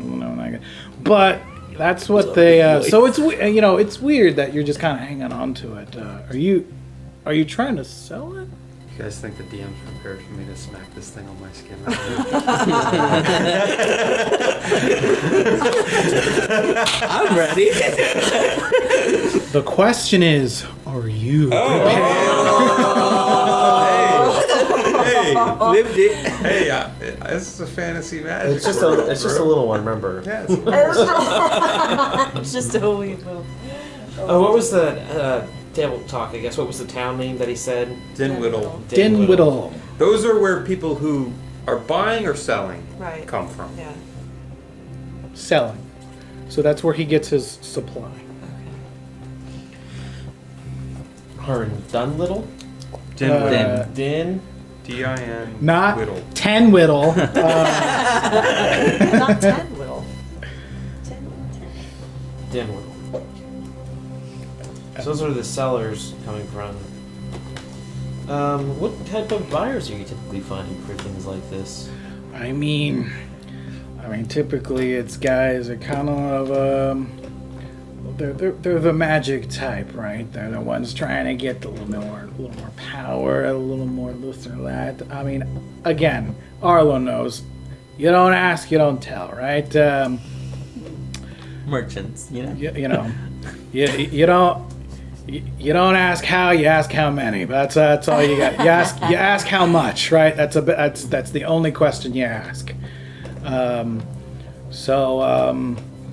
[SPEAKER 2] But that's what they. So it's it's weird that you're just kind of hanging on to it. Are you trying to sell it?
[SPEAKER 3] You guys think the DM's prepared for me to smack this thing on my skin?
[SPEAKER 6] I'm ready.
[SPEAKER 2] The question is, are you prepared?
[SPEAKER 3] Hey,
[SPEAKER 6] Lived it.
[SPEAKER 3] hey, this is a fantasy magic.
[SPEAKER 5] It's just a little one. Remember.
[SPEAKER 3] Yeah,
[SPEAKER 4] It's just a wee little.
[SPEAKER 5] Oh, what was the table talk? I guess what was the town name that he said?
[SPEAKER 3] Dinwiddle.
[SPEAKER 2] Dinwiddle.
[SPEAKER 3] Those are where people who are buying or selling
[SPEAKER 4] Right.
[SPEAKER 3] come from.
[SPEAKER 4] Yeah.
[SPEAKER 2] Selling. So that's where he gets his supply.
[SPEAKER 5] Her in Dunlittle?
[SPEAKER 3] Dinwiddle.
[SPEAKER 5] Din?
[SPEAKER 3] D-I-N.
[SPEAKER 2] Not
[SPEAKER 3] Whittle.
[SPEAKER 2] Tenwiddle.
[SPEAKER 4] Not 10 will. 10.
[SPEAKER 5] Dinwiddle. So those are the sellers coming from. What type of buyers are you typically finding for things like this?
[SPEAKER 2] I mean, typically it's guys that kind of they're the magic type, right? They're the ones trying to get a little more power, a little more this or that. I mean, again, Arlo knows. You don't ask, you don't tell, right?
[SPEAKER 6] Merchants,
[SPEAKER 2] You don't. You don't ask how, you ask how many. But that's all you got. You ask how much, right? That's the only question you ask.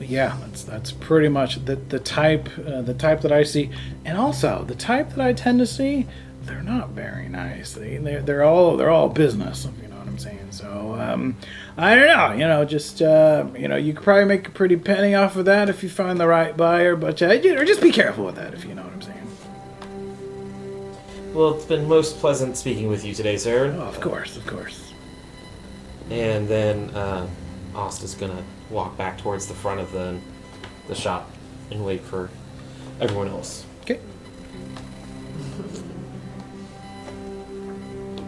[SPEAKER 2] Yeah, that's pretty much the type that I see, and also the type that I tend to see. They're not very nice. They're all business. If you know what I'm saying. So I don't know. Just you could probably make a pretty penny off of that if you find the right buyer. But just be careful with that if you know what I'm saying.
[SPEAKER 5] Well, it's been most pleasant speaking with you today, sir.
[SPEAKER 2] Oh, of course.
[SPEAKER 5] And then Aust is gonna walk back towards the front of the shop and wait for everyone else.
[SPEAKER 2] Okay.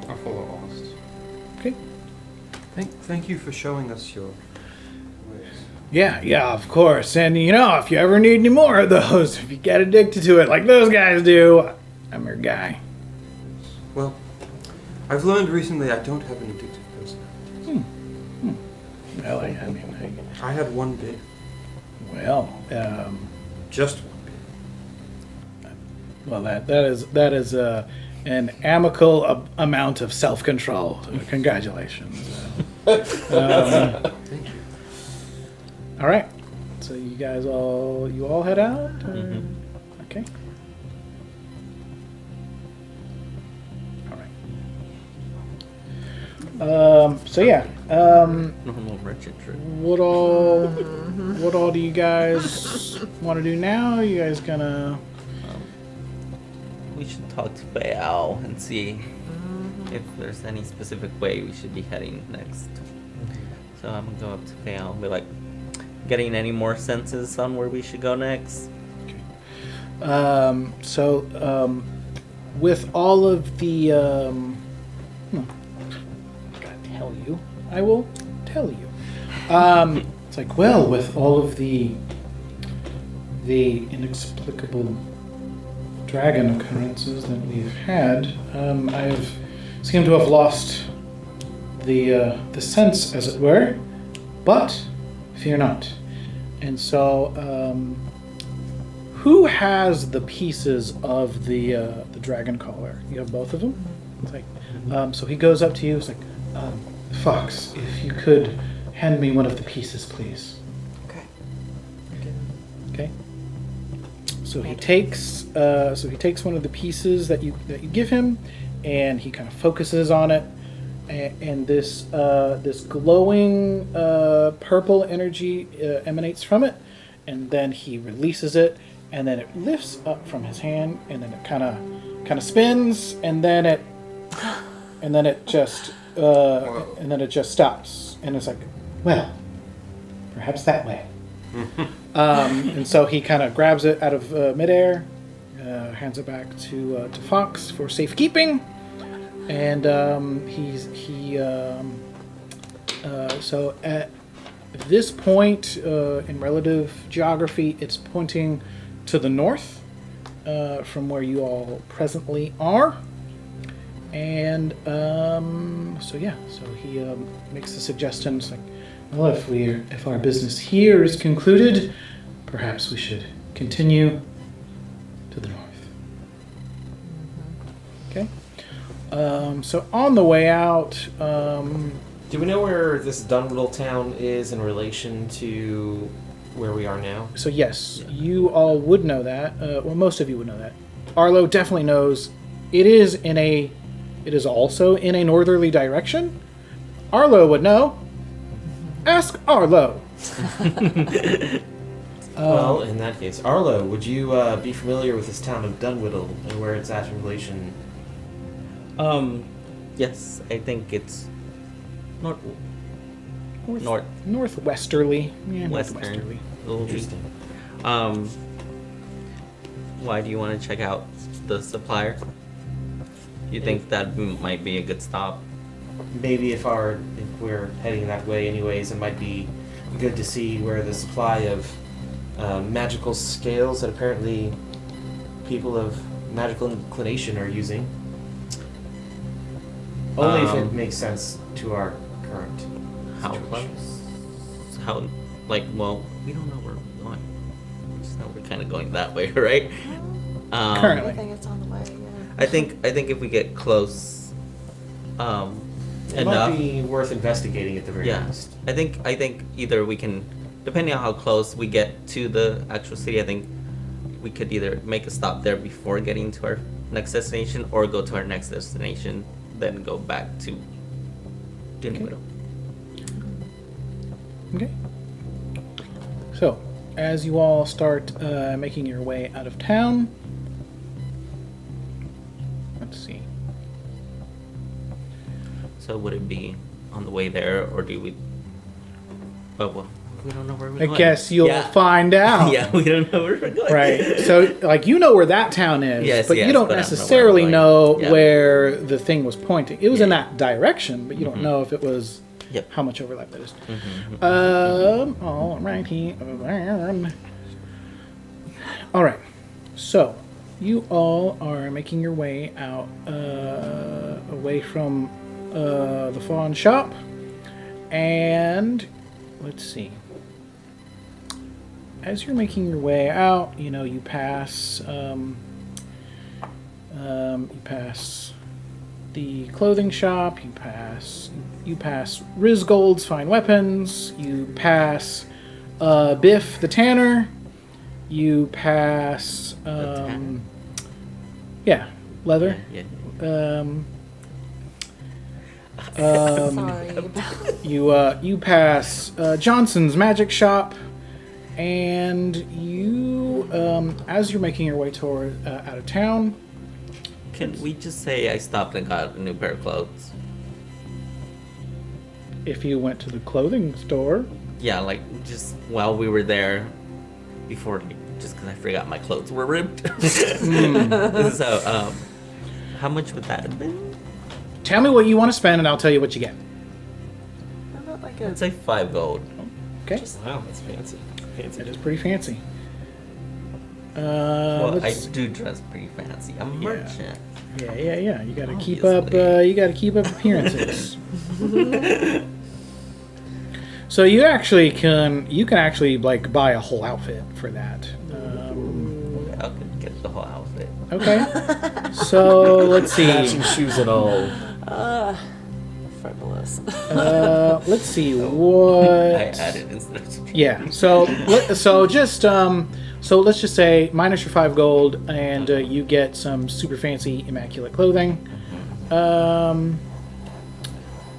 [SPEAKER 3] I'll follow Aust.
[SPEAKER 2] Okay.
[SPEAKER 3] Thank you for showing us your ways.
[SPEAKER 2] Yeah, of course. And if you ever need any more of those, if you get addicted to it like those guys do, I'm your guy.
[SPEAKER 3] Well, I've learned recently I don't have an addictive personality.
[SPEAKER 2] Well,
[SPEAKER 3] I had one bit. Just one bit.
[SPEAKER 2] Well, that is an amicable amount of self-control. Congratulations.
[SPEAKER 3] Thank you.
[SPEAKER 2] All right. So you all head out? Or? Okay. All right. So yeah.
[SPEAKER 6] Normal merchant trip.
[SPEAKER 2] What all do you guys want to do now? You guys gonna?
[SPEAKER 6] We should talk to Baal and see if there's any specific way we should be heading next. So I'm gonna go up to Baal and be like, getting any more senses on where we should go next?
[SPEAKER 2] With all of the I will tell you. It's like, well, with all of the inexplicable dragon occurrences that we've had, I've seemed to have lost the sense, as it were. But fear not. And so, who has the pieces of the dragon collar? You have both of them? It's like, so he goes up to you. It's like, Fox, if you could hand me one of the pieces, please.
[SPEAKER 4] Okay.
[SPEAKER 2] Okay. So he takes one of the pieces that you give him, and he kind of focuses on it, and this this glowing purple energy emanates from it, and then he releases it, and then it lifts up from his hand, and then it kind of spins, and then it just stops, and it's like, well, perhaps that way. And so he kind of grabs it out of midair, hands it back to Fox for safekeeping, and so at this point in relative geography, it's pointing to the north from where you all presently are, and so he makes the suggestion. It's like, well, if our business here is concluded, perhaps we should continue to the north. Okay. So on the way out,
[SPEAKER 5] do we know where this Dunriddle town is in relation to where we are now?
[SPEAKER 2] So yes, you all would know that. Well, most of you would know that. Arlo definitely knows. It is also in a northerly direction. Arlo would know. Ask Arlo.
[SPEAKER 5] Well, in that case, Arlo, would you be familiar with this town of Dunriddle and where it's at in relation?
[SPEAKER 6] Yes, I think it's
[SPEAKER 2] Northwesterly. Yeah,
[SPEAKER 6] Western.
[SPEAKER 2] northwesterly.
[SPEAKER 5] Interesting.
[SPEAKER 6] Why do you want to check out the supplier? You think that might be a good stop?
[SPEAKER 5] Maybe if we're heading that way anyways, it might be good to see where the supply of magical scales that apparently people of magical inclination are using. Only if it makes sense to our current
[SPEAKER 6] How
[SPEAKER 5] situation.
[SPEAKER 6] close? Well, we don't know where we're going. We just know we're kind of going that way, right?
[SPEAKER 2] Currently.
[SPEAKER 4] I think it's on the way. Yeah.
[SPEAKER 6] I think if we get close,
[SPEAKER 5] It
[SPEAKER 6] enough.
[SPEAKER 5] might be worth investigating at the very least.
[SPEAKER 6] I think either we can, depending on how close we get to the actual city, I think we could either make a stop there before getting to our next destination, or go to our next destination, then go back to Dunriddle.
[SPEAKER 2] Okay. So, as you all start making your way out of town, let's see.
[SPEAKER 6] So would it be on the way there, or do we? Oh well, we don't know where we're
[SPEAKER 2] I
[SPEAKER 6] going.
[SPEAKER 2] guess you'll find out.
[SPEAKER 6] Yeah, we don't know where we're going.
[SPEAKER 2] Right. So, like, you know where that town is,
[SPEAKER 6] Yes,
[SPEAKER 2] but
[SPEAKER 6] yes,
[SPEAKER 2] you don't
[SPEAKER 6] but I don't know where
[SPEAKER 2] necessarily
[SPEAKER 6] I'm
[SPEAKER 2] know
[SPEAKER 6] going. Yeah.
[SPEAKER 2] where the thing was pointing. It was in
[SPEAKER 6] Yeah.
[SPEAKER 2] that direction, but you don't know if it was
[SPEAKER 6] Yep.
[SPEAKER 2] how much overlap that is. Alrighty. All right. So, you all are making your way out, away from the fawn shop, and let's see. As you're making your way out, you pass the clothing shop. You pass Rizgold's Fine Weapons. You pass Biff the Tanner. You pass
[SPEAKER 6] Tanner?
[SPEAKER 2] leather.
[SPEAKER 6] Yeah.
[SPEAKER 4] Sorry.
[SPEAKER 2] You pass Johnson's Magic Shop, and you as you're making your way toward out of town.
[SPEAKER 6] Can we just say I stopped and got a new pair of clothes?
[SPEAKER 2] If you went to the clothing store,
[SPEAKER 6] Yeah, like just while we were there, before, just because I forgot my clothes were ripped. So, how much would that have been?
[SPEAKER 2] tell me what you want to spend, and I'll tell you what you get.
[SPEAKER 4] How about like
[SPEAKER 6] I'd say 5 gold.
[SPEAKER 2] Okay,
[SPEAKER 5] Wow, that's fancy. Fancy.
[SPEAKER 2] that is pretty fancy.
[SPEAKER 6] Well, I
[SPEAKER 2] let's-
[SPEAKER 6] do dress pretty fancy. I'm a merchant.
[SPEAKER 2] Yeah. You gotta keep
[SPEAKER 6] Obviously.
[SPEAKER 2] up. You gotta keep up appearances. So you can actually like buy a whole outfit for that.
[SPEAKER 6] I could get the whole outfit.
[SPEAKER 2] Okay. So let's see.
[SPEAKER 5] Matching shoes and all.
[SPEAKER 4] frivolous.
[SPEAKER 2] Let's see what.
[SPEAKER 6] I added instead of.
[SPEAKER 2] Yeah. So let's just say minus your 5 gold, and you get some super fancy immaculate clothing.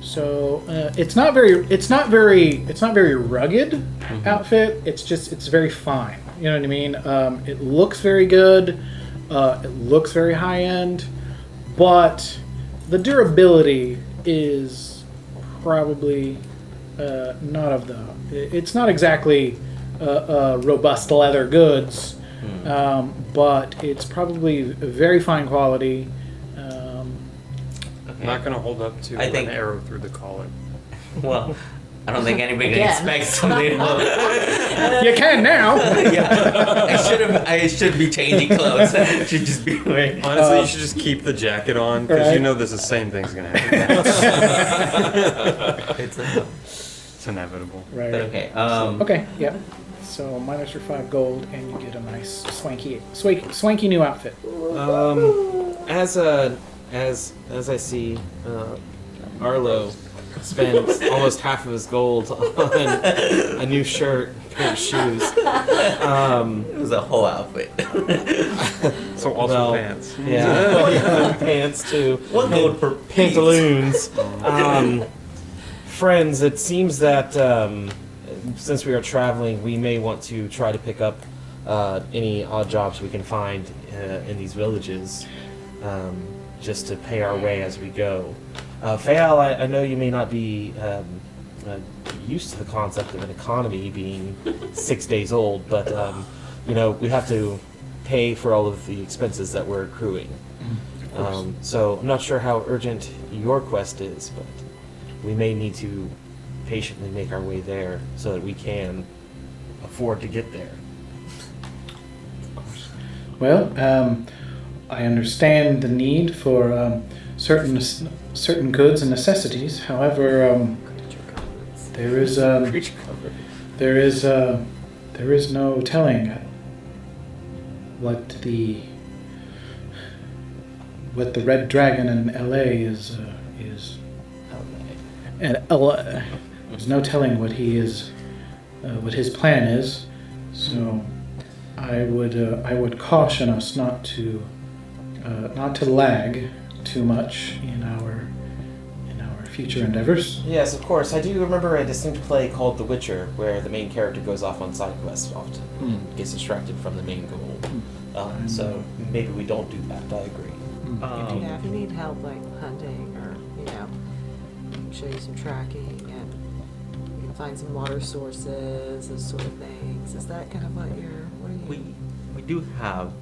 [SPEAKER 2] So it's not very rugged outfit. It's very fine. You know what I mean? It looks very good. It looks very high end, but the durability is probably not of the. It's not exactly robust leather goods, but it's probably very fine quality.
[SPEAKER 3] Not going to hold up to
[SPEAKER 6] I think-
[SPEAKER 3] an arrow through the collar.
[SPEAKER 6] Well, I don't think anybody can
[SPEAKER 4] Again.
[SPEAKER 6] expect something.
[SPEAKER 2] You can now.
[SPEAKER 6] Yeah, I should be changing clothes. Should just be wearing.
[SPEAKER 3] Honestly, you should just keep the jacket on because
[SPEAKER 2] Right.
[SPEAKER 3] you know this the same thing's going to happen. It's inevitable.
[SPEAKER 2] Right.
[SPEAKER 6] But okay.
[SPEAKER 2] Okay. Yep. So minus your 5 gold, and you get a nice swanky new outfit.
[SPEAKER 5] As I see, Arlo spends almost half of his gold on a new shirt, pair of shoes.
[SPEAKER 6] It was a whole outfit.
[SPEAKER 3] So also
[SPEAKER 5] Well,
[SPEAKER 3] pants.
[SPEAKER 5] Yeah, pants too.
[SPEAKER 6] One gold per piece.
[SPEAKER 5] Pantaloons. Friends, it seems that since we are traveling, we may want to try to pick up any odd jobs we can find in these villages, just to pay our way as we go. Fayal, I know you may not be used to the concept of an economy being 6 days old, but we have to pay for all of the expenses that we're accruing. So I'm not sure how urgent your quest is, but we may need to patiently make our way there so that we can afford to get there.
[SPEAKER 2] Well, I understand the need for certain goods and necessities. However, there is no telling what the Red Dragon in LA is. And there's no telling what what his plan is. So I would caution us not to lag too much in our future endeavors.
[SPEAKER 5] Yes, of course. I do remember a distinct play called The Witcher, where the main character goes off on side quests often, gets distracted from the main goal. So maybe we don't do that. I agree.
[SPEAKER 4] Yeah, if you need help like hunting or, we can show you some tracking and you can find some water sources, those sort of things. Is that kind of what are you?
[SPEAKER 6] We do have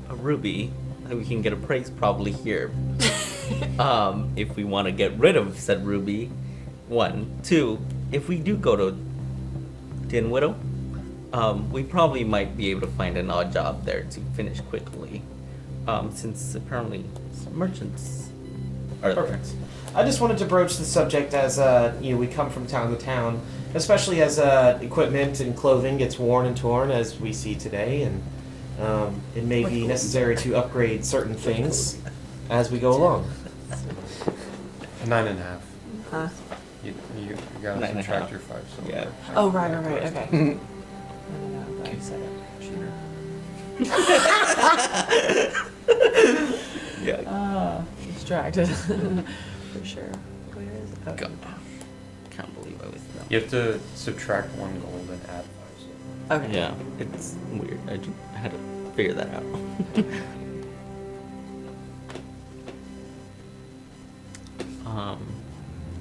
[SPEAKER 6] a ruby that we can get appraised probably here. If we want to get rid of said ruby, 1. 2, if we do go to Tin Widow, we probably might be able to find an odd job there to finish quickly, since apparently merchants are
[SPEAKER 5] Perfect. I just wanted to broach the subject as we come from town to town, especially as equipment and clothing gets worn and torn as we see today, and it may be necessary to upgrade certain things as we go along.
[SPEAKER 3] 9.5.
[SPEAKER 4] Huh?
[SPEAKER 3] You gotta
[SPEAKER 6] 9.5.
[SPEAKER 3] subtract your 5. So
[SPEAKER 6] Yeah.
[SPEAKER 4] Oh, right, okay. No, but I said it.
[SPEAKER 6] Yeah.
[SPEAKER 4] Distracted. For sure. Where is it?
[SPEAKER 6] God. Can't believe I was dumb.
[SPEAKER 3] You have to subtract 1 gold and add 5.
[SPEAKER 4] Okay.
[SPEAKER 6] Yeah, it's weird. I had to figure that out.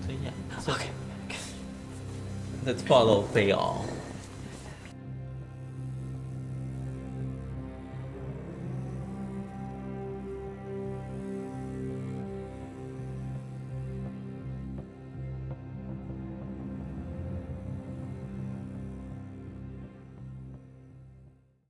[SPEAKER 6] So yeah. So
[SPEAKER 4] Okay.
[SPEAKER 6] let's follow Thea.